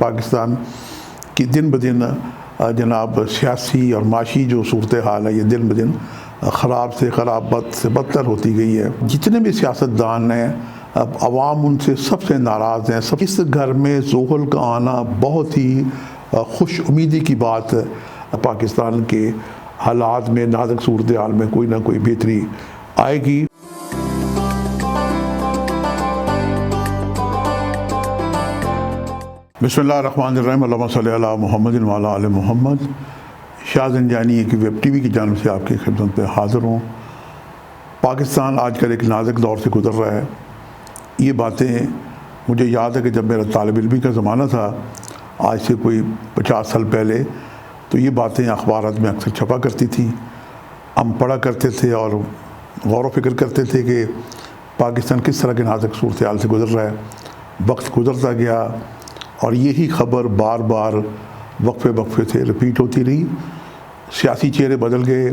پاکستان کی دن بدن جناب سیاسی اور معاشی جو صورتحال ہے یہ دن بدن خراب سے خراب، بد سے بدتر ہوتی گئی ہے۔ جتنے بھی سیاستدان ہیں اب عوام ان سے سب سے ناراض ہیں۔ اس گھر میں زغل کا آنا بہت ہی خوش امیدی کی بات ہے۔ پاکستان کے حالات میں، نازک صورتحال میں کوئی نہ کوئی بہتری آئے گی۔ بسم اللہ الرحمن الرحیم، اللہم صلی علی محمد وعلی آل محمد۔ شاہ زنجانی کی ویب ٹی وی کی جانب سے آپ کی خدمت پہ حاضر ہوں۔ پاکستان آج کل ایک نازک دور سے گزر رہا ہے۔ یہ باتیں مجھے یاد ہے کہ جب میرا طالب علمی کا زمانہ تھا، آج سے کوئی 50 سال پہلے، تو یہ باتیں اخبارات میں اکثر چھپا کرتی تھیں۔ ہم پڑھا کرتے تھے اور غور و فکر کرتے تھے کہ پاکستان کس طرح کے نازک صورتحال سے گزر رہا ہے۔ وقت گزرتا گیا اور یہی خبر بار بار وقفے سے رپیٹ ہوتی رہی۔ سیاسی چہرے بدل گئے،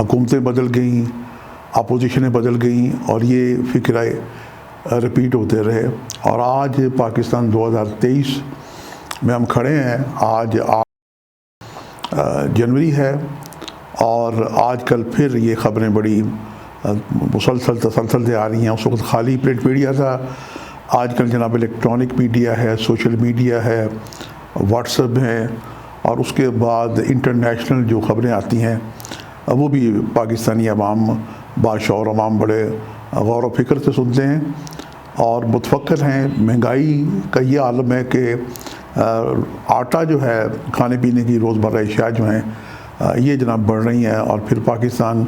حکومتیں بدل گئیں، اپوزیشنیں بدل گئیں اور یہ فکرے رپیٹ ہوتے رہے۔ اور آج پاکستان 2023 میں ہم کھڑے ہیں۔ آج جنوری ہے اور آج کل پھر یہ خبریں بڑی تسلسل سے آ رہی ہیں۔ اس وقت خالی پرنٹ میڈیا تھا، آج کل جناب الیکٹرانک میڈیا ہے، سوشل میڈیا ہے، واٹس ایپ ہے، اور اس کے بعد انٹرنیشنل جو خبریں آتی ہیں وہ بھی پاکستانی عوام باشعور عوام بڑے غور و فکر سے سنتے ہیں اور متفکر ہیں۔ مہنگائی کا یہ عالم ہے کہ آٹا جو ہے، کھانے پینے کی روزمرہ اشیاء جو ہیں یہ جناب بڑھ رہی ہیں، اور پھر پاکستان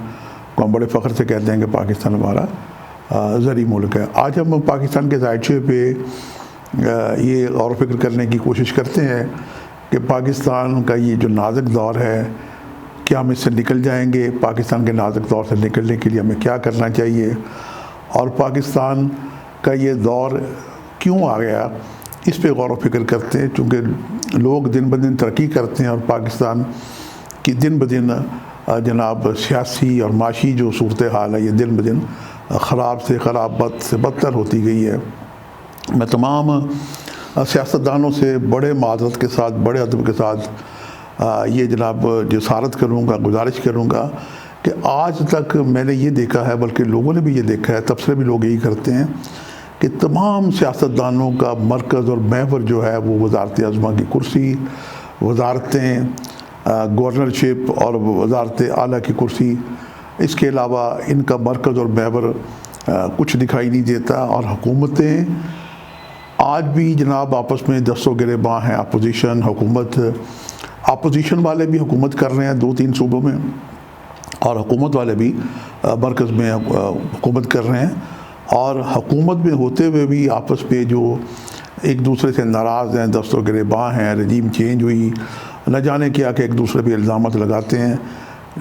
کو ہم بڑے فخر سے کہتے ہیں کہ پاکستان ہمارا زرعی ملک ہے۔ آج ہم پاکستان کے ذائچے پہ یہ غور و فکر کرنے کی کوشش کرتے ہیں کہ پاکستان کا یہ جو نازک دور ہے، کیا ہم اس سے نکل جائیں گے؟ پاکستان کے نازک دور سے نکلنے کے لیے ہمیں کیا کرنا چاہیے؟ اور پاکستان کا یہ دور کیوں آ گیا، اس پہ غور و فکر کرتے ہیں، چونکہ لوگ دن بدن ترقی کرتے ہیں اور پاکستان کی دن بدن جناب سیاسی اور معاشی جو صورتحال ہے یہ دن بدن خراب سے خراب، بد سے بدتر ہوتی گئی ہے۔ میں تمام سیاستدانوں سے بڑے معذرت کے ساتھ، بڑے ادب کے ساتھ یہ جناب جسارت کروں گا، گزارش کروں گا کہ آج تک میں نے یہ دیکھا ہے، بلکہ لوگوں نے بھی یہ دیکھا ہے، تبصرے بھی لوگ یہی کرتے ہیں کہ تمام سیاستدانوں کا مرکز اور محور جو ہے وہ وزارت عظمیٰ کی کرسی، وزارتیں، گورنرشپ اور وزارت اعلیٰ کی کرسی، اس کے علاوہ ان کا مرکز اور محور کچھ دکھائی نہیں دیتا۔ اور حکومتیں آج بھی جناب آپس میں دست و گریباں ہیں، اپوزیشن حکومت، اپوزیشن والے بھی حکومت کر رہے ہیں 2-3 صوبوں میں، اور حکومت والے بھی مرکز میں حکومت کر رہے ہیں، اور حکومت میں ہوتے ہوئے بھی آپس میں جو ایک دوسرے سے ناراض ہیں، دست و گریباں ہیں، رجیم چینج ہوئی، نہ جانے کیا کہ ایک دوسرے پہ الزامات لگاتے ہیں،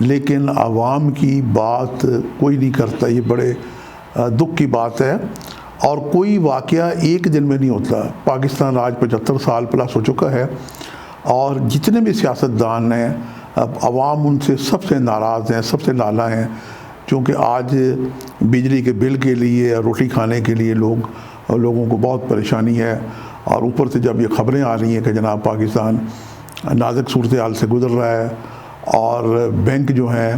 لیکن عوام کی بات کوئی نہیں کرتا۔ یہ بڑے دکھ کی بات ہے، اور کوئی واقعہ ایک دن میں نہیں ہوتا۔ پاکستان آج 75 سال پلس ہو چکا ہے، اور جتنے بھی سیاستدان ہیں اب عوام ان سے سب سے ناراض ہیں، سب سے نالاں ہیں، چونکہ آج بجلی کے بل کے لیے، روٹی کھانے کے لیے لوگوں کو بہت پریشانی ہے، اور اوپر سے جب یہ خبریں آ رہی ہیں کہ جناب پاکستان نازک صورتحال سے گزر رہا ہے، اور بینک جو ہیں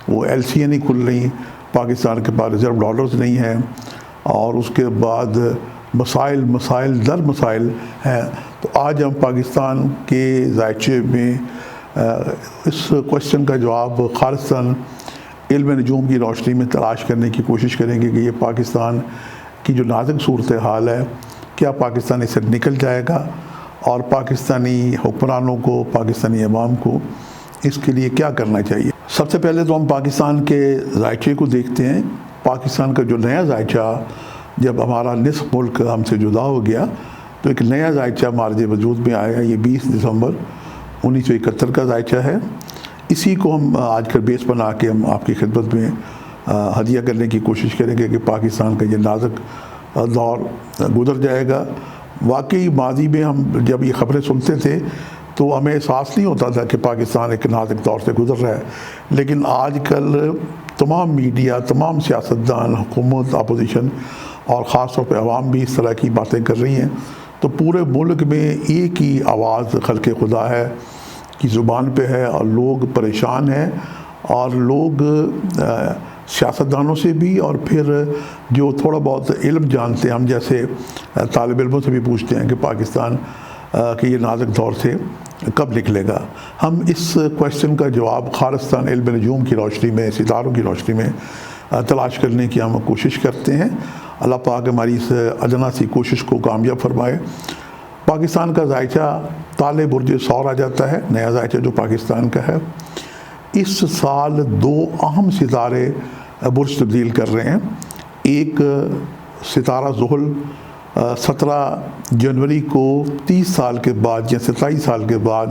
وہ LCA نہیں کھل رہی، پاکستان کے پاس ریزرو ڈالرز نہیں ہیں، اور اس کے بعد مسائل در مسائل ہیں، تو آج ہم پاکستان کے ذائچے میں اس کوشچن کا جواب خالصاً علم نجوم کی روشنی میں تلاش کرنے کی کوشش کریں گے کہ یہ پاکستان کی جو نازک صورتحال ہے، کیا پاکستان اس سے نکل جائے گا، اور پاکستانی حکمرانوں کو، پاکستانی عوام کو اس کے لیے کیا کرنا چاہیے۔ سب سے پہلے تو ہم پاکستان کے ذائچے کو دیکھتے ہیں۔ پاکستان کا جو نیا ذائچہ، جب ہمارا نصف ملک ہم سے جدا ہو گیا تو ایک نیا ذائچہ مارج وجود میں آیا۔ یہ 20 دسمبر 1971 کا ذائچہ ہے۔ اسی کو ہم آج کل بیس بنا کے ہم آپ کی خدمت میں ہدیہ کرنے کی کوشش کریں گے کہ پاکستان کا یہ نازک دور گزر جائے گا۔ واقعی ماضی میں ہم جب یہ خبریں سنتے تھے تو ہمیں احساس نہیں ہوتا تھا کہ پاکستان ایک نازک دور سے گزر رہا ہے، لیکن آج کل تمام میڈیا، تمام سیاستدان، حکومت، اپوزیشن اور خاص طور پہ عوام بھی اس طرح کی باتیں کر رہی ہیں، تو پورے ملک میں ایک ہی آواز خلق خدا ہے کی زبان پہ ہے، اور لوگ پریشان ہیں، اور لوگ سیاستدانوں سے بھی اور پھر جو تھوڑا بہت علم جانتے ہیں، ہم جیسے طالب علموں سے بھی پوچھتے ہیں کہ پاکستان کے یہ نازک دور سے کب نکلے گا۔ ہم اس کویسچن کا جواب خالصتاً علم نجوم کی روشنی میں، ستاروں کی روشنی میں تلاش کرنے کی ہم کوشش کرتے ہیں۔ اللہ پاک ہماری اس ادنا سی کوشش کو کامیاب فرمائے۔ پاکستان کا ذائچہ تالے برج ثور آ جاتا ہے، نیا ذائچہ جو پاکستان کا ہے۔ اس سال 2 اہم ستارے برج تبدیل کر رہے ہیں۔ ایک ستارہ زحل 17 جنوری کو 30 سال کے بعد یا 27 سال کے بعد،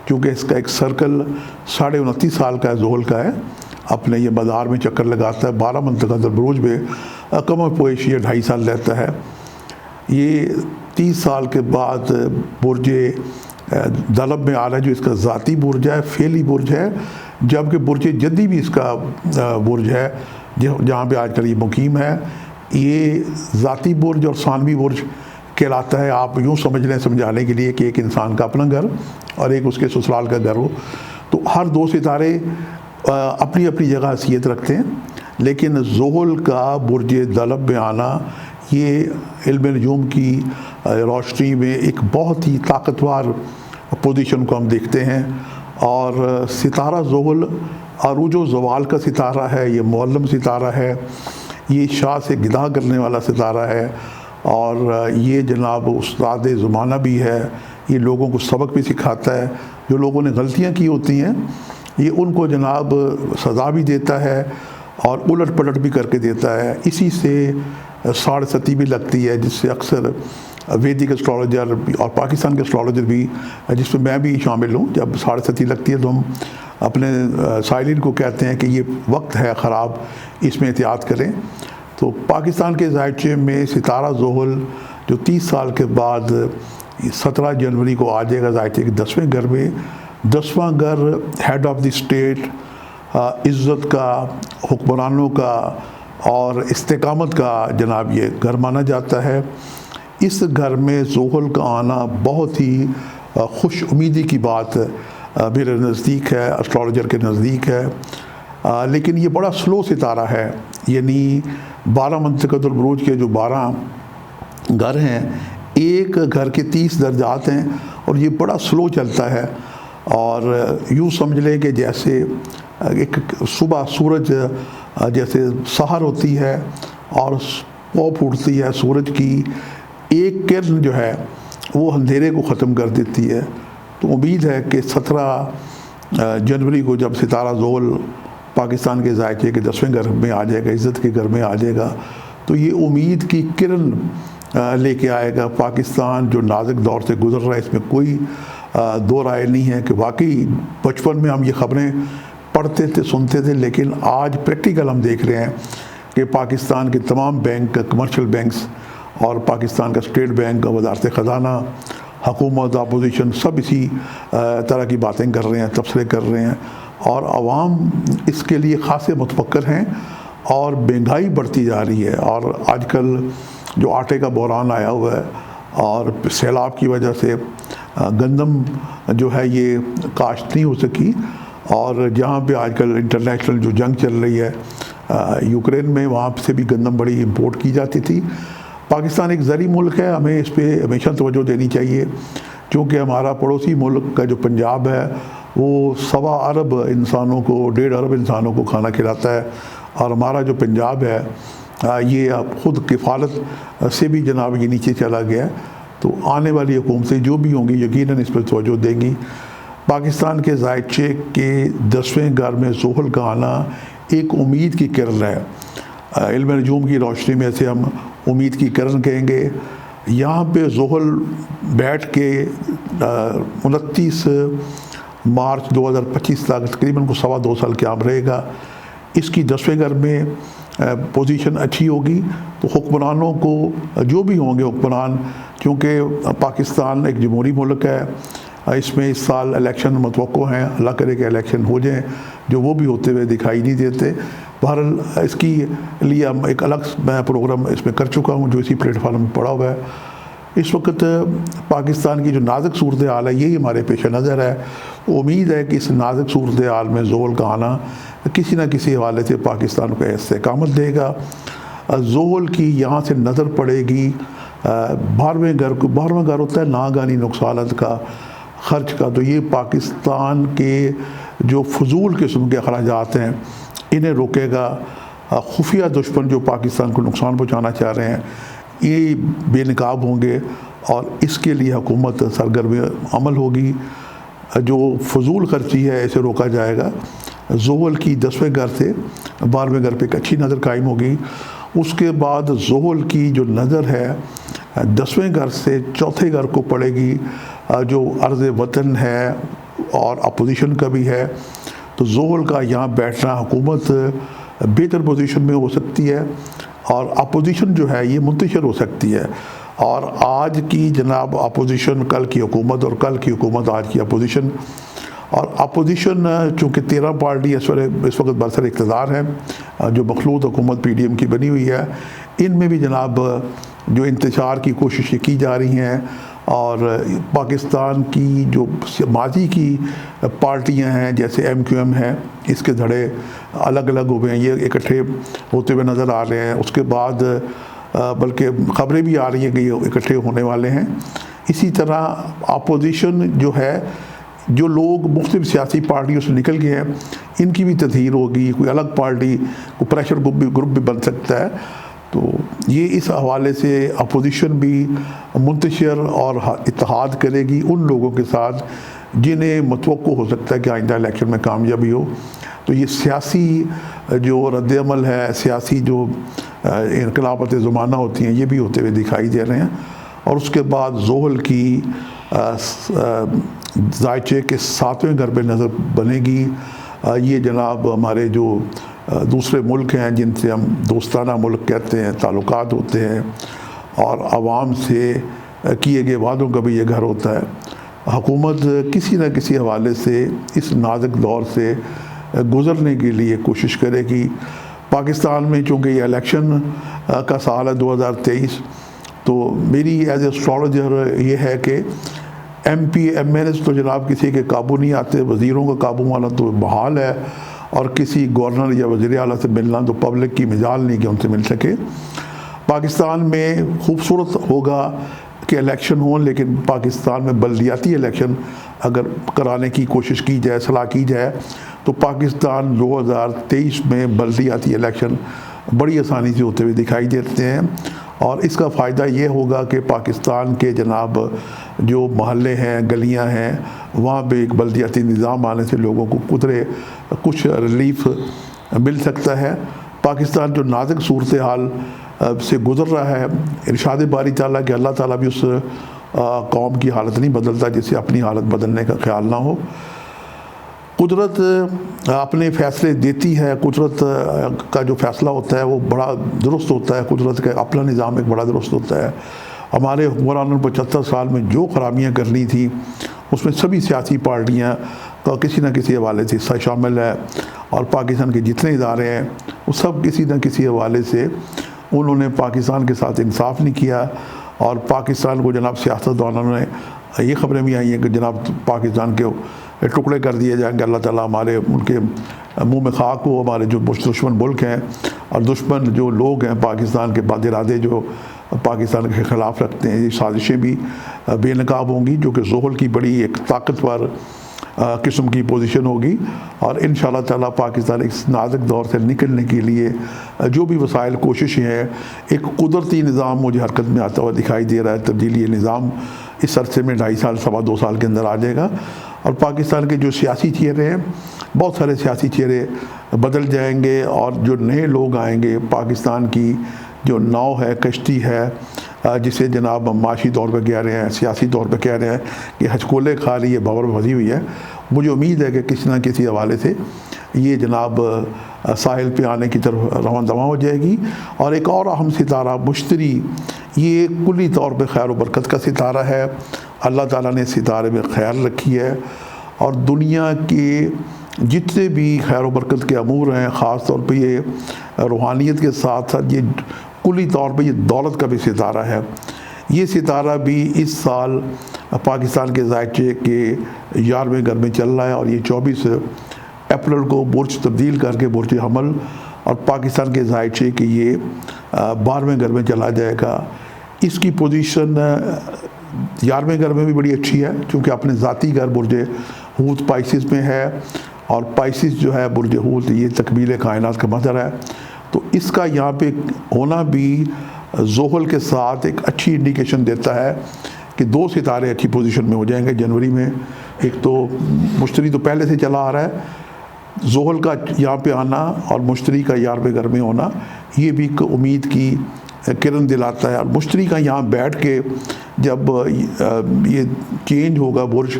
کیونکہ اس کا ایک سرکل 29.5 سال کا ہے، زحل کا ہے، اپنے یہ مدار میں چکر لگاتا ہے، 12 منطقہ در بروج میں کم و بیش یہ 2.5 سال رہتا ہے۔ یہ 30 سال کے بعد برج دلب میں آ رہا ہے، جو اس کا ذاتی برج ہے، فعلی برج ہے، جبکہ برج جدی بھی اس کا برج ہے جہاں پہ آج کل یہ مقیم ہے۔ یہ ذاتی برج اور ثانوی برج کہلاتا ہے۔ آپ یوں سمجھ لیں سمجھانے کے لیے کہ ایک انسان کا اپنا گھر اور ایک اس کے سسرال کا گھر ہو۔ تو ہر 2 ستارے اپنی اپنی جگہ حیثیت رکھتے ہیں، لیکن زحل کا برج دلب میں آنا یہ علم نجوم کی روشنی میں ایک بہت ہی طاقتور پوزیشن کو ہم دیکھتے ہیں۔ اور ستارہ زحل عروج و زوال کا ستارہ ہے، یہ معلم ستارہ ہے، یہ شاہ سے گدھا کرنے والا ستارہ ہے، اور یہ جناب استاد زمانہ بھی ہے۔ یہ لوگوں کو سبق بھی سکھاتا ہے، جو لوگوں نے غلطیاں کی ہوتی ہیں یہ ان کو جناب سزا بھی دیتا ہے اور الٹ پلٹ بھی کر کے دیتا ہے۔ اسی سے 7.5 بھی لگتی ہے، جس سے اکثر ویدک اسٹرالوجر اور پاکستان کے اسٹرالوجر بھی، جس میں میں بھی شامل ہوں، جب 7.5 لگتی ہے تو ہم اپنے سائلین کو کہتے ہیں کہ یہ وقت ہے خراب، اس میں احتیاط کریں۔ تو پاکستان کے ذائچے میں ستارہ زحل جو 30 سال کے بعد 17 جنوری کو آ جائے گا ذائچے کے 10ویں گھر میں۔ 10واں گھر ہیڈ آف دی اسٹیٹ، عزت کا، حکمرانوں کا اور استقامت کا جناب یہ گھر مانا جاتا ہے۔ اس گھر میں زحل کا آنا بہت ہی خوش امیدی کی بات میرے نزدیک ہے، اسٹرالوجر کے نزدیک ہے، لیکن یہ بڑا سلو ستارہ ہے، یعنی 12 منطقہ البروج کے جو 12 گھر ہیں، ایک گھر کے 30 درجات ہیں، اور یہ بڑا سلو چلتا ہے۔ اور یوں سمجھ لیں کہ جیسے ایک صبح سورج جیسے سحر ہوتی ہے اور پو پھوٹتی ہے سورج کی، ایک کرن جو ہے وہ اندھیرے کو ختم کر دیتی ہے۔ تو امید ہے کہ 17 جنوری کو جب ستارہ زحل پاکستان کے ذائچے کے 10ویں گھر میں آ جائے گا، عزت کے گھر میں آ جائے گا، تو یہ امید کی کرن لے کے آئے گا۔ پاکستان جو نازک دور سے گزر رہا ہے، اس میں کوئی دو رائے نہیں ہے کہ واقعی بچپن میں ہم یہ خبریں پڑھتے تھے، سنتے تھے، لیکن آج پریکٹیکل ہم دیکھ رہے ہیں کہ پاکستان کے تمام بینک، کمرشل بینکس اور پاکستان کا اسٹیٹ بینک، وزارت خزانہ، حکومت، اپوزیشن، سب اسی طرح کی باتیں کر رہے ہیں، تبصرے کر رہے ہیں، اور عوام اس کے لیے خاصے متفکر ہیں، اور مہنگائی بڑھتی جا رہی ہے۔ اور آج کل جو آٹے کا بحران آیا ہوا ہے، اور سیلاب کی وجہ سے گندم جو ہے یہ کاشت نہیں ہو سکی، اور جہاں پہ آج کل انٹرنیشنل جو جنگ چل رہی ہے یوکرین میں، وہاں سے بھی گندم بڑی امپورٹ کی جاتی تھی۔ پاکستان ایک زرعی ملک ہے، ہمیں اس پہ ہمیشہ توجہ دینی چاہیے، چونکہ ہمارا پڑوسی ملک کا جو پنجاب ہے وہ 1.25 ارب انسانوں کو، 1.5 ارب انسانوں کو کھانا کھلاتا ہے، اور ہمارا جو پنجاب ہے یہ اب خود کفالت سے بھی جناب یہ نیچے چلا گیا ہے۔ تو آنے والی حکومتیں جو بھی ہوں گی یقیناً اس پر توجہ دیں گی۔ پاکستان کے ذائچے کے 10ویں گھر میں زحل کا آنا ایک امید کی کرن ہے۔ علم نجوم کی روشنی میں سے ہم امید کی کرن کہیں گے۔ یہاں پہ زحل بیٹھ کے 29 مارچ 2025 تک تقریباً کو 2.25 سال قیام رہے گا۔ اس کی 10ویں گھر میں پوزیشن اچھی ہوگی، تو حکمرانوں کو، جو بھی ہوں گے حکمران، کیونکہ پاکستان ایک جمہوری ملک ہے، اس میں اس سال الیکشن متوقع ہیں، اللہ کرے کہ الیکشن ہو جائیں، جو وہ بھی ہوتے ہوئے دکھائی نہیں دیتے۔ بہرحال اس کی لیے ہم ایک الگ میں پروگرام اس میں کر چکا ہوں، جو اسی پلیٹ فارم میں پڑا ہوا ہے۔ اس وقت پاکستان کی جو نازک صورتحال ہے یہی ہمارے پیش نظر ہے. امید ہے کہ اس نازک صورتحال میں زحل کا آنا کسی نہ کسی حوالے سے پاکستان کو استحکامت دے گا. زحل کی یہاں سے نظر پڑے گی 12ویں گھر ہوتا ہے ناگہانی نقصانات کا خرچ کا. تو یہ پاکستان کے جو فضول قسم کے اخراجات ہیں انہیں روکے گا. خفیہ دشمن جو پاکستان کو نقصان پہنچانا چاہ رہے ہیں یہ بے نقاب ہوں گے اور اس کے لیے حکومت سرگرم عمل ہوگی. جو فضول خرچی ہے اسے روکا جائے گا. زحل کی 10ویں گھر سے 12ویں گھر پہ ایک اچھی نظر قائم ہوگی. اس کے بعد زحل کی جو نظر ہے 10ویں گھر سے 4تھے گھر کو پڑے گی جو عرض وطن ہے اور اپوزیشن کا بھی ہے. تو زحل کا یہاں بیٹھنا حکومت بہتر پوزیشن میں ہو سکتی ہے اور اپوزیشن جو ہے یہ منتشر ہو سکتی ہے. اور آج کی جناب اپوزیشن کل کی حکومت اور کل کی حکومت آج کی اپوزیشن. اور اپوزیشن چونکہ 13 پارٹی اس وقت برسر اقتدار ہیں جو مخلوط حکومت پی ڈی ایم کی بنی ہوئی ہے. ان میں بھی جناب جو انتشار کی کوششیں کی جا رہی ہیں اور پاکستان کی جو ماضی کی پارٹیاں ہیں جیسے ایم کیو ایم ہے اس کے دھڑے الگ الگ ہوئے ہیں یہ اکٹھے ہوتے ہوئے نظر آ رہے ہیں. اس کے بعد بلکہ خبریں بھی آ رہی ہیں کہ یہ اکٹھے ہونے والے ہیں. اسی طرح اپوزیشن جو ہے جو لوگ مختلف سیاسی پارٹیوں سے نکل گئے ہیں ان کی بھی تطہیر ہوگی. کوئی الگ پارٹی کوئی پریشر گروپ بھی بن سکتا ہے. تو یہ اس حوالے سے اپوزیشن بھی منتشر اور اتحاد کرے گی ان لوگوں کے ساتھ جنہیں متوقع ہو سکتا ہے کہ آئندہ الیکشن میں کامیابی ہو. تو یہ سیاسی جو رد عمل ہے سیاسی جو انقلابات زمانہ ہوتی ہیں یہ بھی ہوتے ہوئے دکھائی دے رہے ہیں. اور اس کے بعد زحل کی ذائچے کے 7ویں گھر پہ نظر بنے گی. یہ جناب ہمارے جو دوسرے ملک ہیں جن سے ہم دوستانہ ملک کہتے ہیں تعلقات ہوتے ہیں اور عوام سے کیے گئے وعدوں کا بھی یہ گھر ہوتا ہے. حکومت کسی نہ کسی حوالے سے اس نازک دور سے گزرنے کے لیے کوشش کرے گی. پاکستان میں چونکہ یہ الیکشن کا سال ہے 2023 تو میری ایز اے اسٹرالوجر یہ ہے کہ M P M N S تو جناب کسی کے قابو نہیں آتے. وزیروں کا قابو آنا تو محال ہے اور کسی گورنر یا وزیر اعلیٰ سے ملنا تو پبلک کی مجال نہیں کہ ان سے مل سکے. پاکستان میں خوبصورت ہوگا کہ الیکشن ہوں لیکن پاکستان میں بلدیاتی الیکشن اگر کرانے کی کوشش کی جائے صلاح کی جائے تو پاکستان 2023 میں بلدیاتی الیکشن بڑی آسانی سے ہوتے ہوئے دکھائی دیتے ہیں. اور اس کا فائدہ یہ ہوگا کہ پاکستان کے جناب جو محلے ہیں گلیاں ہیں وہاں پہ ایک بلدیاتی نظام آنے سے لوگوں کو کچھ ریلیف مل سکتا ہے. پاکستان جو نازک صورتحال سے گزر رہا ہے ارشاد باری تعالیٰ کہ اللہ تعالیٰ بھی اس قوم کی حالت نہیں بدلتا جسے اپنی حالت بدلنے کا خیال نہ ہو. قدرت اپنے فیصلے دیتی ہے. قدرت کا جو فیصلہ ہوتا ہے وہ بڑا درست ہوتا ہے. قدرت کا اپنا نظام ایک بڑا درست ہوتا ہے. ہمارے حکمرانوں نے 75 سال میں جو خرابیاں کرنی تھی اس میں سبھی سیاسی پارٹیاں کا کسی نہ کسی حوالے سے حصہ شامل ہے اور پاکستان کے جتنے ادارے ہیں وہ سب کسی نہ کسی حوالے سے انہوں نے پاکستان کے ساتھ انصاف نہیں کیا. اور پاکستان کو جناب سیاستدانوں نے یہ خبریں بھی آئی ہیں کہ جناب پاکستان کے ٹکڑے کر دیے جائیں گے. اللہ تعالیٰ ہمارے ان کے منہ میں خاک ہو. ہمارے جو دشمن ملک ہیں اور دشمن جو لوگ ہیں پاکستان کے بد ارادے جو پاکستان کے خلاف رکھتے ہیں یہ سازشیں بھی بے نقاب ہوں گی جو کہ زحل کی بڑی ایک طاقتور قسم کی پوزیشن ہوگی. اور انشاءاللہ تعالیٰ پاکستان اس نازک دور سے نکلنے کے لیے جو بھی وسائل کوششیں ہیں ایک قدرتی نظام مجھے حرکت میں آتا ہوا دکھائی دے رہا ہے. تبدیلی یہ نظام اس عرصے میں 2.5 سال 2.25 سال کے اندر آ جائے گا اور پاکستان کے جو سیاسی چہرے ہیں بہت سارے سیاسی چہرے بدل جائیں گے اور جو نئے لوگ آئیں گے پاکستان کی جو ناؤ ہے کشتی ہے جسے جناب معاشی طور پہ کہہ رہے ہیں سیاسی طور پہ کہہ رہے ہیں کہ ہچکولے کھا رہی ہے بھور بھری ہوئی ہے. مجھے امید ہے کہ کسی نہ کسی حوالے سے یہ جناب ساحل پہ آنے کی طرف رواں دواں ہو جائے گی. اور ایک اور اہم ستارہ مشتری یہ کلی طور پہ خیر و برکت کا ستارہ ہے. اللہ تعالیٰ نے ستارے میں خیال رکھی ہے اور دنیا کے جتنے بھی خیر و برکت کے امور ہیں خاص طور پہ یہ روحانیت کے ساتھ ساتھ یہ کلی طور پہ یہ دولت کا بھی ستارہ ہے. یہ ستارہ بھی اس سال پاکستان کے ذائچے کے 11ویں گھر میں چل رہا ہے، اور یہ 24 اپریل کو برج تبدیل کر کے برج حمل اور پاکستان کے ذائچے کے یہ 12ویں گھر میں چلا جائے گا۔ اس کی پوزیشن 11ویں گھر میں بھی بڑی اچھی ہے، چونکہ اپنے ذاتی گھر برج حوت پائسس میں ہے، اور پائسس جو ہے برج حوت یہ تکمیل کائنات کا مظہر ہے، تو اس کا یہاں پہ ہونا بھی زحل کے ساتھ ایک اچھی انڈیکیشن دیتا ہے کہ 2 ستارے اچھی پوزیشن میں ہو جائیں گے جنوری میں۔ ایک تو مشتری تو پہلے سے چلا آ رہا ہے، زحل کا یہاں پہ آنا اور مشتری کا 11ویں گھر میں ہونا یہ بھی ایک امید کی کرن دلاتا ہے۔ اور مشتری کا یہاں بیٹھ کے جب یہ چینج ہوگا برج،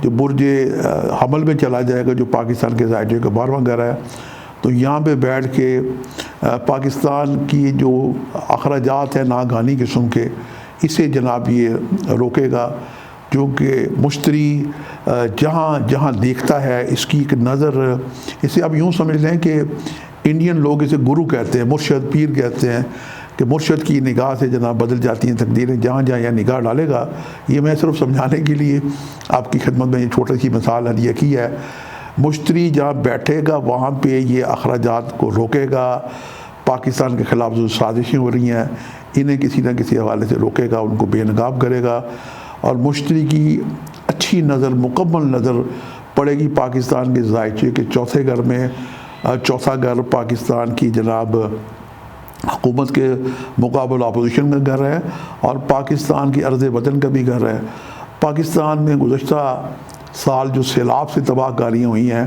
جو برج حمل میں چلا جائے گا جو پاکستان کے ذائچے کا 12واں گھر ہے، تو یہاں پہ بیٹھ کے پاکستان کی جو اخراجات ہیں ناگہانی قسم کے، اسے جناب یہ روکے گا، کیونکہ مشتری جہاں جہاں دیکھتا ہے اس کی ایک نظر، اسے آپ یوں سمجھ لیں کہ انڈین لوگ اسے گرو کہتے ہیں، مرشد پیر کہتے ہیں، کہ مرشد کی نگاہ سے جناب بدل جاتی ہیں تقدیریں، جہاں جہاں یہ نگاہ ڈالے گا۔ یہ میں صرف سمجھانے کے لیے آپ کی خدمت میں یہ چھوٹی سی مثال ہدیہ کی ہے۔ مشتری جہاں بیٹھے گا وہاں پہ یہ اخراجات کو روکے گا، پاکستان کے خلاف جو سازشیں ہو رہی ہیں انہیں کسی نہ کسی حوالے سے روکے گا، ان کو بے نقاب کرے گا، اور مشتری کی اچھی نظر، مکمل نظر پڑے گی پاکستان کے ذائچے کے 4تھے گھر میں۔ 4تھا گھر پاکستان کی جناب حکومت کے مقابل اپوزیشن کا گھر ہے، اور پاکستان کی ارض وطن کا بھی گھر ہے۔ پاکستان میں گزشتہ سال جو سیلاب سے تباہ کاریاں ہوئی ہیں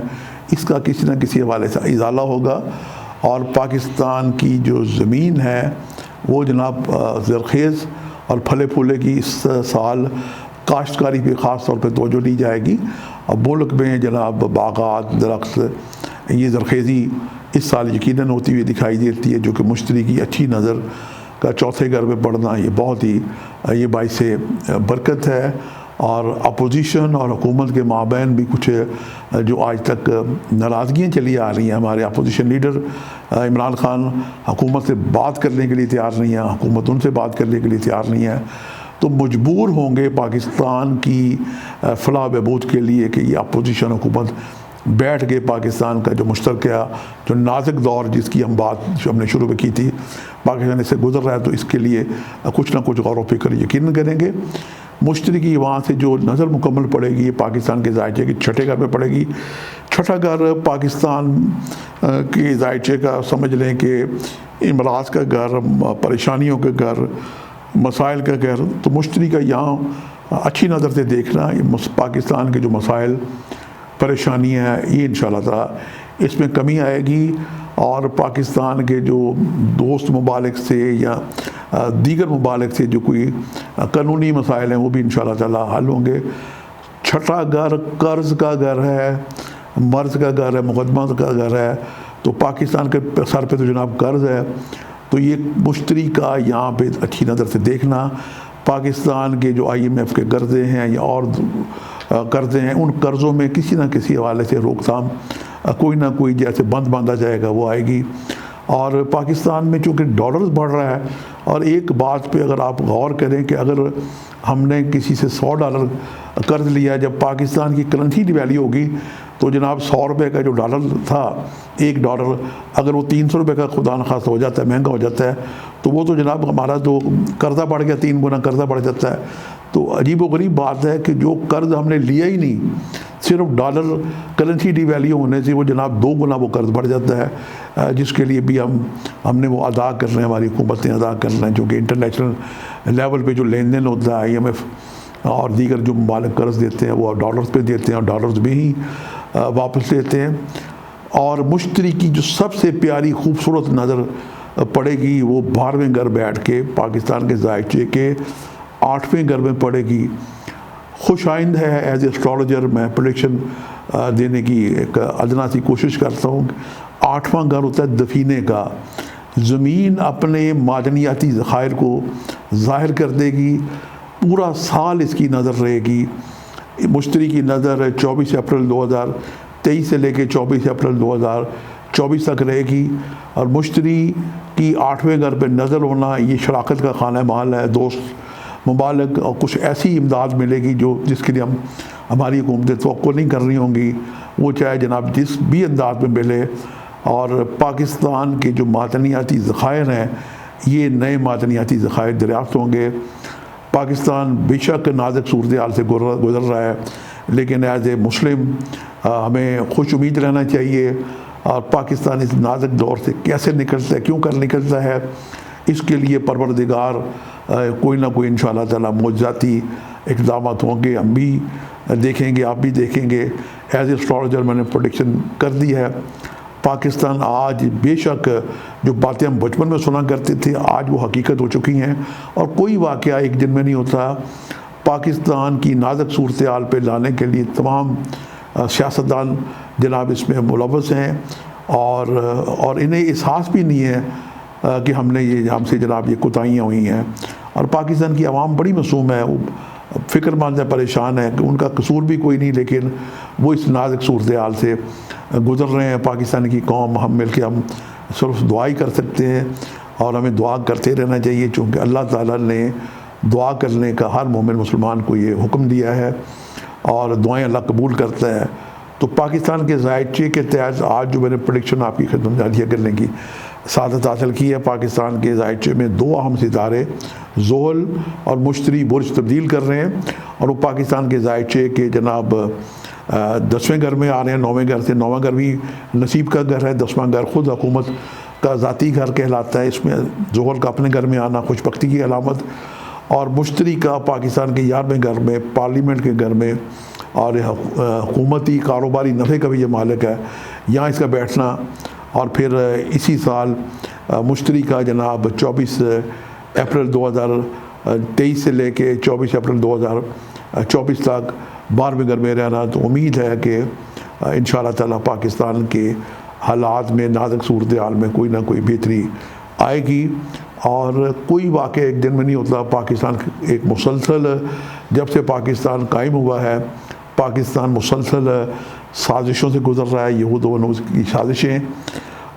اس کا کسی نہ کسی حوالے سے ازالہ ہوگا، اور پاکستان کی جو زمین ہے وہ جناب زرخیز اور پھلے پھولے کی اس سال کاشتکاری پہ خاص طور پہ توجہ دی جائے گی۔ اور ملک میں جناب باغات، درخت، یہ زرخیزی اس سال یقیناً ہوتی ہوئی دکھائی دیتی ہے، جو کہ مشتری کی اچھی نظر کا 4تھے گھر میں پڑنا یہ بہت ہی یہ باعث برکت ہے۔ اور اپوزیشن اور حکومت کے مابین بھی کچھ جو آج تک ناراضگیاں چلی آ رہی ہیں، ہمارے اپوزیشن لیڈر عمران خان حکومت سے بات کرنے کے لیے تیار نہیں ہے، حکومت ان سے بات کرنے کے لیے تیار نہیں ہے، تو مجبور ہوں گے پاکستان کی فلاح بہبود کے لیے کہ یہ اپوزیشن حکومت بیٹھ کے پاکستان کا جو مشترکہ جو نازک دور جس کی ہم بات جو ہم نے شروع میں کی تھی پاکستان اس سے گزر رہا ہے، تو اس کے لیے کچھ نہ کچھ غور و فکر یقیناً کریں گے۔ مشتری کی وہاں سے جو نظر مکمل پڑے گی پاکستان کے ذائچے کی 6ٹھے گھر میں پڑے گی۔ 6ٹھا گھر پاکستان کے ذائچے کا سمجھ لیں کہ امراض کا گھر، پریشانیوں کا گھر، مسائل کا گھر، تو مشتری کا یہاں اچھی نظر سے دیکھنا پاکستان کے جو مسائل پریشانیاں ہیں یہ انشاءاللہ تعالی اس میں کمی آئے گی، اور پاکستان کے جو دوست ممالک سے یا دیگر ممالک سے جو کوئی قانونی مسائل ہیں وہ بھی انشاءاللہ تعالی حل ہوں گے۔ 6ٹھا گھر قرض کا گھر ہے، مرض کا گھر ہے، مقدمات کا گھر ہے، تو پاکستان کے سر پہ تو جناب قرض ہے، تو یہ مشتری کا یہاں پہ اچھی نظر سے دیکھنا، پاکستان کے جو IMF کے قرضے ہیں یا اور قرضے ہیں ان قرضوں میں کسی نہ کسی حوالے سے روک تھام کوئی نہ کوئی جیسے بند باندھا جائے گا وہ آئے گی۔ اور پاکستان میں چونکہ ڈالرز بڑھ رہا ہے، اور ایک بات پہ اگر آپ غور کریں کہ اگر ہم نے کسی سے $100 قرض لیا، جب پاکستان کی کرنسی ڈی ویلیو ہوگی تو جناب $100 کا جو ڈالر تھا، $1 اگر وہ $300 کا خدا نخواستہ ہو جاتا ہے، مہنگا ہو جاتا ہے، تو وہ تو جناب ہمارا جو قرضہ بڑھ گیا 3 گنا قرضہ بڑھ جاتا ہے۔ تو عجیب و غریب بات ہے کہ جو قرض ہم نے لیا ہی نہیں، صرف ڈالر کرنسی ڈی ویلیو ہونے سے وہ جناب 2 گنا وہ قرض بڑھ جاتا ہے، جس کے لیے بھی ہم نے وہ ادا کرنا ہے، ہماری حکومتیں ادا کرنا ہے، چونکہ انٹرنیشنل لیول پہ جو لین دین ہوتا ہے IMF اور دیگر جو ممالک قرض دیتے ہیں وہ ڈالرز پہ دیتے ہیں اور ڈالرز میں ہی واپس لیتے ہیں۔ اور مشتری کی جو سب سے پیاری خوبصورت نظر پڑے گی وہ 12ویں گھر بیٹھ کے پاکستان کے ذائچے کے 8ویں گھر میں پڑے گی۔ خوش آئند ہے ایز اے اسٹرالوجر، میں پریڈکشن دینے کی ایک ادنا سی کوشش کرتا ہوں۔ 8واں گھر ہوتا ہے دفینے کا، زمین اپنے معدنیاتی ذخائر کو ظاہر کر دے گی، پورا سال اس کی نظر رہے گی۔ مشتری کی نظر 24 اپریل 2023 سے لے کے 24 اپریل 2024 تک رہے گی، اور مشتری کی 8ویں گھر پہ نظر ہونا یہ شراکت کا خانہ محل ہے، ممالک اور کچھ ایسی امداد ملے گی جس کے لیے ہماری حکومتیں توقع نہیں کر رہی ہوں گی، وہ چاہے جناب جس بھی انداز میں ملے۔ اور پاکستان کے جو معدنیاتی ذخائر ہیں، یہ نئے معدنیاتی ذخائر دریافت ہوں گے۔ پاکستان بے شک نازک صورتحال سے گزر رہا ہے، لیکن ایز اے مسلم ہمیں خوش امید رہنا چاہیے، اور پاکستان اس نازک دور سے کیسے نکلتا ہے، کیوں کر نکلتا ہے، اس کے لیے پروردگار کوئی نہ کوئی انشاءاللہ تعالیٰ معجزاتی اقدامات ہوں گے۔ ہم بھی دیکھیں گے، آپ بھی دیکھیں گے۔ ایز اے اسٹرالوجر میں نے پروڈکشن کر دی ہے، پاکستان آج بے شک جو باتیں ہم بچپن میں سنا کرتے تھے، آج وہ حقیقت ہو چکی ہیں، اور کوئی واقعہ ایک دن میں نہیں ہوتا۔ پاکستان کی نازک صورتحال پہ لانے کے لیے تمام سیاستدان جناب اس میں ملوث ہیں، اور انہیں احساس بھی نہیں ہے کہ ہم سے جناب یہ کوتاہیاں ہوئی ہیں۔ اور پاکستان کی عوام بڑی معصوم ہے، وہ فکر مند ہے، پریشان ہے کہ ان کا قصور بھی کوئی نہیں، لیکن وہ اس نازک صورتحال سے گزر رہے ہیں۔ پاکستان کی قوم، ہم مل کے ہم صرف دعا ہی کر سکتے ہیں، اور ہمیں دعا کرتے رہنا چاہیے، چونکہ اللہ تعالیٰ نے دعا کرنے کا ہر مومن مسلمان کو یہ حکم دیا ہے، اور دعائیں اللہ قبول کرتا ہے۔ تو پاکستان کے ذائچے کے تحت آج جو میں نے پریڈکشن آپ کی خدمت میں عرض کرنے کی سعادت حاصل کی ہے، پاکستان کے ذائچے میں 2 اہم ستارے زحل اور مشتری برج تبدیل کر رہے ہیں، اور وہ پاکستان کے ذائچے کے جناب 10ویں گھر میں آ رہے ہیں، 9ویں گھر سے۔ 9واں گھر بھی نصیب کا گھر ہے، 10واں گھر خود حکومت کا ذاتی گھر کہلاتا ہے۔ اس میں زحل کا اپنے گھر میں آنا خوش بختی کی علامت، اور مشتری کا پاکستان کے 11ویں گھر میں، پارلیمنٹ کے گھر میں، اور حکومتی کاروباری نفع کا بھی یہ مالک ہے، یہاں اس کا بیٹھنا۔ اور پھر اسی سال مشتری کا جناب 24 اپریل 2023 سے لے کے 24 اپریل 2024 تک 12ویں گھر میں رہنا۔ تو امید ہے کہ انشاءاللہ تعالیٰ پاکستان کے حالات میں، نازک صورتحال میں کوئی نہ کوئی بہتری آئے گی، اور کوئی واقعہ ایک دن میں نہیں ہوتا۔ پاکستان ایک مسلسل، جب سے پاکستان قائم ہوا ہے، پاکستان مسلسل سازشوں سے گزر رہا ہے، یہود و نوز کی سازشیں،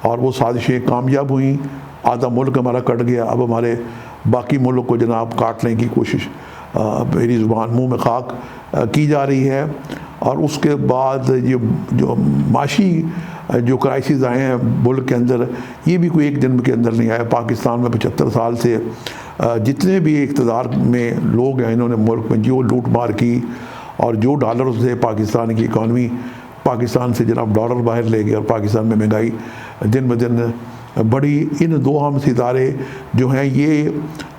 اور وہ سازشیں کامیاب ہوئیں۔ آدھا ملک ہمارا کٹ گیا، اب ہمارے باقی ملک کو جناب کاٹنے کی کوشش، میری زبان منہ میں خاک، کی جا رہی ہے۔ اور اس کے بعد یہ جو معاشی جو کرائسز آئے ہیں ملک کے اندر، یہ بھی کوئی ایک دن کے اندر نہیں آیا۔ پاکستان میں 75 سال سے جتنے بھی اقتدار میں لوگ ہیں، انہوں نے ملک میں جو لوٹ مار کی، اور جو ڈالر سے پاکستان کی اکانومی، پاکستان سے جناب ڈالر باہر لے گئے، اور پاکستان میں مہنگائی دن بدن بڑی۔ ان 2 اہم ستارے جو ہیں یہ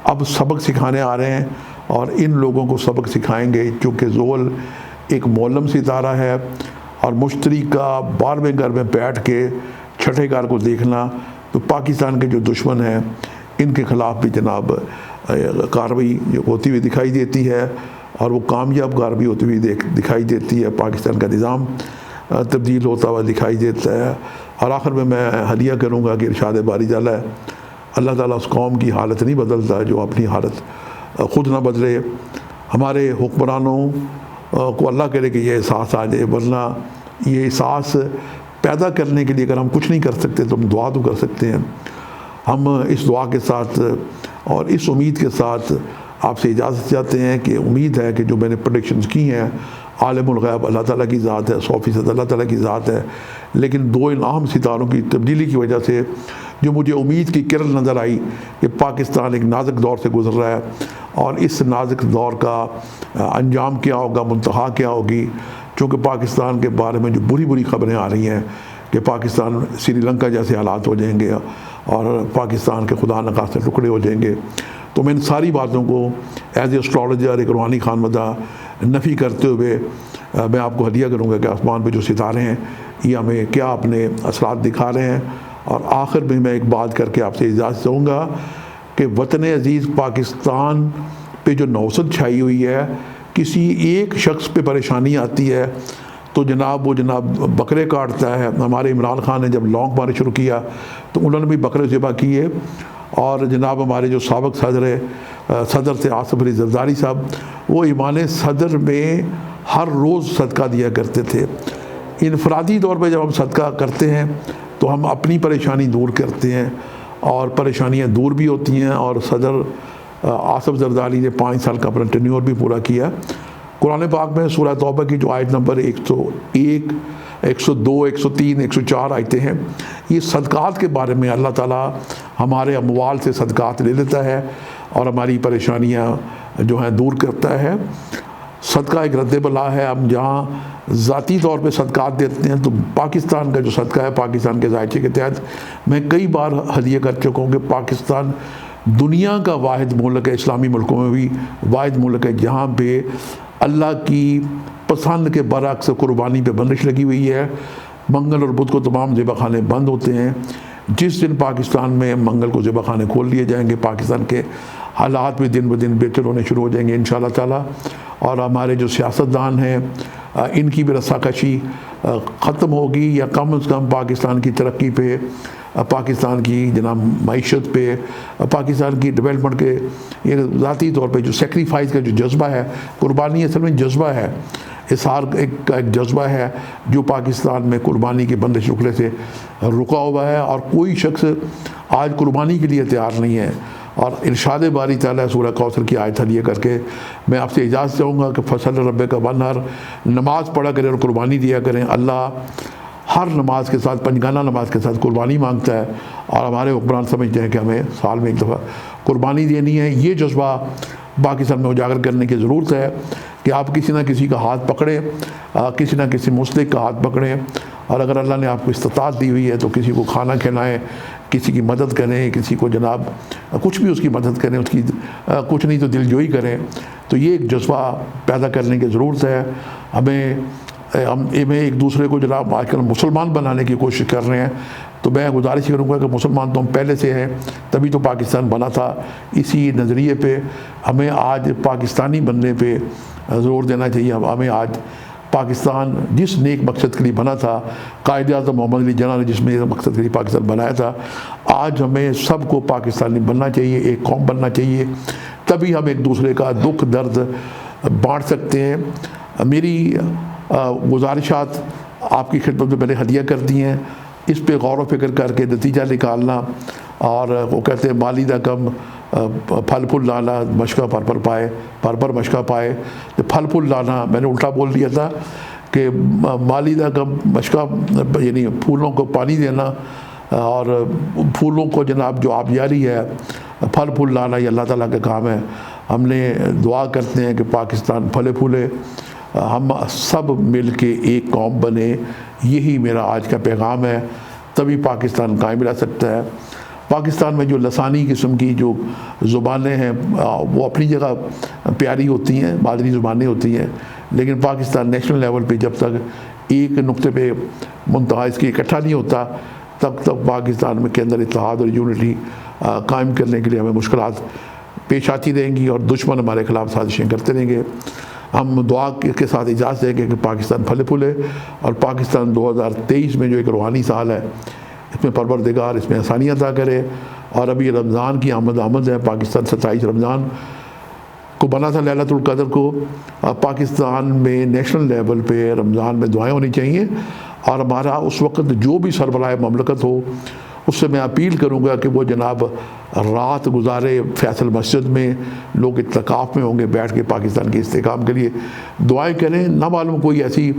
اب سبق سکھانے آ رہے ہیں، اور ان لوگوں کو سبق سکھائیں گے، چونکہ زحل ایک معلم ستارہ ہے، اور مشتری کا 12ویں گھر میں بیٹھ کے 6ٹھے گھر کو دیکھنا، تو پاکستان کے جو دشمن ہیں ان کے خلاف بھی جناب کارروائی ہوتی ہوئی دکھائی دیتی ہے، اور وہ کامیاب کارروائی ہوتی ہوئی دکھائی دیتی ہے۔ پاکستان کا نظام تبدیل ہوتا ہوا دکھائی دیتا ہے۔ اور آخر میں ہدیہ کروں گا کہ ارشاد باری تعالیٰ ہے، اللہ تعالیٰ اس قوم کی حالت نہیں بدلتا جو اپنی حالت خود نہ بدلے۔ ہمارے حکمرانوں کو اللہ کرے کہ یہ احساس آ جائے، ورنہ یہ احساس پیدا کرنے کے لیے اگر ہم کچھ نہیں کر سکتے تو ہم دعا تو کر سکتے ہیں۔ ہم اس دعا کے ساتھ اور اس امید کے ساتھ آپ سے اجازت چاہتے ہیں کہ امید ہے کہ جو میں نے پریڈکشنز کی ہیں، عالم الغیب اللہ تعالیٰ کی ذات ہے، 100% اللہ تعالیٰ کی ذات ہے، لیکن 2 ان اہم ستاروں کی تبدیلی کی وجہ سے جو مجھے امید کی کرن نظر آئی کہ پاکستان ایک نازک دور سے گزر رہا ہے، اور اس نازک دور کا انجام کیا ہوگا، منتہا کیا ہوگی۔ چونکہ پاکستان کے بارے میں جو بری خبریں آ رہی ہیں کہ پاکستان سری لنکا جیسے حالات ہو جائیں گے، اور پاکستان کے خدا نخواستہ ٹکڑے ہو جائیں گے، تو میں ان ساری باتوں کو ایز اے اسٹرالوجر، ایک روحانی خانمدہ نفی کرتے ہوئے میں آپ کو ہدیہ کروں گا کہ آسمان پہ جو ستارے ہیں یہ ہمیں کیا اپنے اثرات دکھا رہے ہیں۔ اور آخر میں ایک بات کر کے آپ سے اجازت چاہوں گا کہ وطن عزیز پاکستان پہ جو نوسط چھائی ہوئی ہے، کسی ایک شخص پہ پریشانی آتی ہے تو جناب وہ بکرے کاٹتا ہے۔ ہمارے عمران خان نے جب لانگ مارچ شروع کیا تو انہوں نے بھی بکرے ذبح کیے، اور جناب ہمارے جو سابق صدر تھے آصف علی زرداری صاحب، وہ ایمان صدر میں ہر روز صدقہ دیا کرتے تھے۔ انفرادی طور پہ جب ہم صدقہ کرتے ہیں تو ہم اپنی پریشانی دور کرتے ہیں، اور پریشانیاں دور بھی ہوتی ہیں، اور صدر آصف زرداری نے 5 سال کا اپنا ٹینیور بھی پورا کیا۔ قرآن پاک میں سورہ توبہ کی جو آیت نمبر 101، 102، 103، 104 آیتیں ہیں، یہ صدقات کے بارے میں اللہ تعالیٰ ہمارے اموال سے صدقات لے لیتا ہے اور ہماری پریشانیاں جو ہیں دور کرتا ہے۔ صدقہ ایک رد بلا ہے۔ ہم جہاں ذاتی طور پہ صدقات دیتے ہیں تو پاکستان کا جو صدقہ ہے، پاکستان کے ذائقے کے تحت میں کئی بار ہدیہ کر چکا ہوں کہ پاکستان دنیا کا واحد ملک ہے، اسلامی ملکوں میں بھی واحد ملک ہے جہاں پہ اللہ کی پسند کے برعکس قربانی پہ بندش لگی ہوئی ہے۔ منگل اور بدھ کو تمام ذبح خانے بند ہوتے ہیں۔ جس دن پاکستان میں منگل کو ذبح خانے کھول لیے جائیں گے، پاکستان کے حالات بھی دن بدن بہتر ہونے شروع ہو جائیں گے انشاءاللہ تعالیٰ، اور ہمارے جو سیاستدان ہیں ان کی بھی رساکشی ختم ہوگی، یا کم از کم پاکستان کی ترقی پہ، پاکستان کی جناب معیشت پہ، پاکستان کی ڈیولپمنٹ کے یہ ذاتی طور پہ جو سیکریفائز کا جو جذبہ ہے، قربانی اصل میں جذبہ ہے، اظہار ایک جذبہ ہے جو پاکستان میں قربانی کے بندش رکنے سے رکا ہوا ہے، اور کوئی شخص آج قربانی کے لیے تیار نہیں ہے۔ اور ارشاد باری تعالیٰ سورہ کوثر کی آیت ہدیہ کر کے میں آپ سے اجازت چاہوں گا کہ فصل رب کا ونہر، نماز پڑھا کریں اور قربانی دیا کریں۔ اللہ ہر نماز کے ساتھ، پنجگانہ نماز کے ساتھ قربانی مانگتا ہے، اور ہمارے حکمران سمجھتے ہیں کہ ہمیں سال میں ایک دفعہ قربانی دینی ہے۔ یہ جذبہ پاکستان میں اجاگر کرنے کی ضرورت ہے کہ آپ کسی نہ کسی کا ہاتھ پکڑیں، کسی نہ کسی مسلک کا ہاتھ پکڑیں، اور اگر اللہ نے آپ کو استطاعت دی ہوئی ہے تو کسی کو کھانا کھلائیں، کسی کی مدد کریں، کسی کو جناب کچھ بھی اس کی مدد کریں، اس کی کچھ نہیں تو دل جوئی کریں۔ تو یہ ایک جذبہ پیدا کرنے کی ضرورت ہے۔ ہمیں ایک دوسرے کو جناب آج کل مسلمان بنانے کی کوشش کر رہے ہیں، تو میں گزارش کروں گا کہ مسلمان تو ہم پہلے سے ہیں، تبھی تو پاکستان بنا تھا۔ اسی نظریے پہ ہمیں آج پاکستانی بننے پہ زور دینا چاہیے۔ ہمیں آج پاکستان جس نیک مقصد کے لیے بنا تھا، قائد اعظم محمد علی جناح نے جس نیک مقصد کے لیے پاکستان بنایا تھا، آج ہمیں سب کو پاکستانی بننا چاہیے، ایک قوم بننا چاہیے، تبھی ہم ایک دوسرے کا دکھ درد بانٹ سکتے ہیں۔ میری گزارشات آپ کی خدمت میں میں نے ہدیہ کر دی ہیں، اس پہ غور و فکر کر کے نتیجہ نکالنا، اور وہ کہتے ہیں مالیدہ کم پھل پھول لانا مشکا پر پائے، پر مشکا پائے۔ پھل پھول لانا میں نے الٹا بول دیا تھا کہ مالیدہ کم مشکا یعنی پھولوں کو پانی دینا، اور پھولوں کو جناب جو آبیاری ہے، پھل پھول لانا یہ اللہ تعالیٰ کا کام ہے۔ ہم نے دعا کرتے ہیں کہ پاکستان پھلے پھولے، ہم سب مل کے ایک قوم بنے، یہی میرا آج کا پیغام ہے، تبھی پاکستان قائم رہ سکتا ہے۔ پاکستان میں جو لسانی قسم کی جو زبانیں ہیں وہ اپنی جگہ پیاری ہوتی ہیں، مادری زبانیں ہوتی ہیں، لیکن پاکستان نیشنل لیول پہ جب تک ایک نقطے پہ منتہا اس کی اکٹھا نہیں ہوتا، تب تک پاکستان میں کے اندر اتحاد اور یونٹی قائم کرنے کے لیے ہمیں مشکلات پیش آتی رہیں گی، اور دشمن ہمارے خلاف سازشیں کرتے رہیں گے۔ ہم دعا کے ساتھ اجازت دیں گے کہ پاکستان پھلے پھولے، اور پاکستان 2023 میں جو ایک روحانی سال ہے، اس میں پروردگار اس میں آسانیاں عطا کرے۔ اور ابھی رمضان کی آمد ہے، پاکستان 27 رمضان کو بنا تھا لیلۃ القدر کو۔ پاکستان میں نیشنل لیول پہ رمضان میں دعائیں ہونی چاہیے، اور ہمارا اس وقت جو بھی سربراہ مملکت ہو اس سے میں اپیل کروں گا کہ وہ جناب رات گزارے فیصل مسجد میں، لوگ اعتکاف میں ہوں گے، بیٹھ کے پاکستان کے استحکام کے لیے دعائیں کریں۔ نہ معلوم کوئی ایسی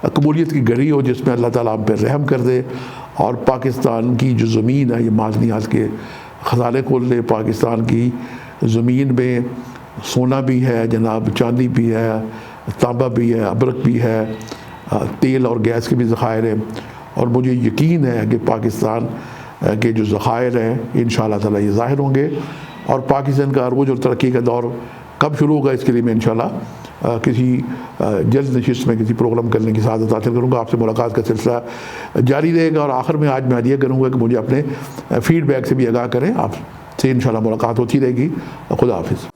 قبولیت کی گھڑی ہو جس میں اللہ تعالیٰ ہم پہ رحم کر دے، اور پاکستان کی جو زمین ہے یہ معدنیات کے خزانے کھول دے۔ پاکستان کی زمین میں سونا بھی ہے جناب، چاندی بھی ہے، تانبا بھی ہے، ابرک بھی ہے، تیل اور گیس کے بھی ذخائر ہیں، اور مجھے یقین ہے کہ پاکستان کے جو ذخائر ہیں انشاءاللہ تعالیٰ یہ ظاہر ہوں گے، اور پاکستان کا عروج اور ترقی کا دور کب شروع ہوگا اس کے لیے میں انشاءاللہ کسی جلد نشست میں کسی پروگرام کرنے کی سعادت حاصل کروں گا۔ آپ سے ملاقات کا سلسلہ جاری رہے گا، اور آخر میں آج میں ہدیہ کروں گا کہ مجھے اپنے فیڈ بیک سے بھی آگاہ کریں۔ آپ سے انشاءاللہ ملاقات ہوتی رہے گی۔ خدا حافظ۔